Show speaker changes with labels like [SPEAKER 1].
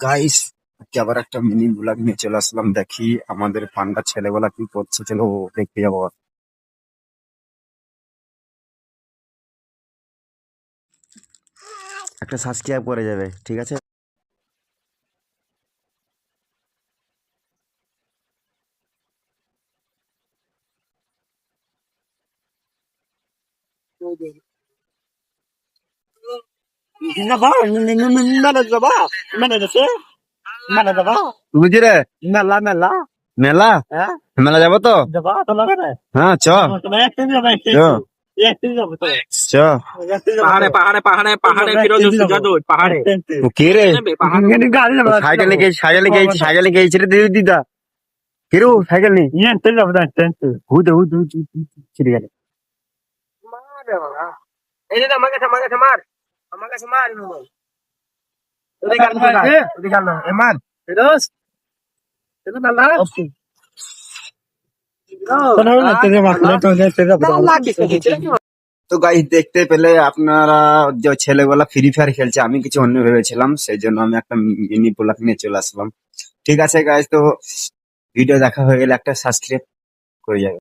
[SPEAKER 1] Guys, আবার একটা mini blog নিয়ে চলে আসলাম। দেখি আমাদের পান্ডা ছেলেগুলা কি করছে, চলো দেখতে যাবো। একটা সাবস্ক্রাইব করে যাবে, ঠিক আছে? বুঝি রে, মেলা মেলা মেলা মেলা যাবো তো। হ্যাঁ চ চ চ।
[SPEAKER 2] পাহাড়ে পাহাড়ে পাহাড়ে পাহাড়ে ফিরোজ সুজাদুর পাহাড়ে
[SPEAKER 1] ও কে রে?
[SPEAKER 2] পাহাড়ে
[SPEAKER 1] সাইকেল নিয়ে গেছি, সাইকেল নিয়ে গেছি, সাইকেল নিয়ে গেছি রে দিদা। কিরু সাইকেল নি হুদ হুদ হুদ ছিড়ে গেল।
[SPEAKER 2] এই যে আমাকে আমাকে মার আমাকে মার
[SPEAKER 1] এমান
[SPEAKER 2] ফিরোজ এটা না
[SPEAKER 1] তো গাইস, দেখতে পেলে আপনারা যে ছেলেগুলা ফ্রি ফায়ার খেলছে, আমি কিছু অন্য ভেবেছিলাম, সেই জন্য আমি একটা মিনি ব্লগ নিয়ে চলে আসলাম। ঠিক আছে গাইস, তো ভিডিও দেখা হয়ে গেলে একটা সাবস্ক্রাইব করে যাবে।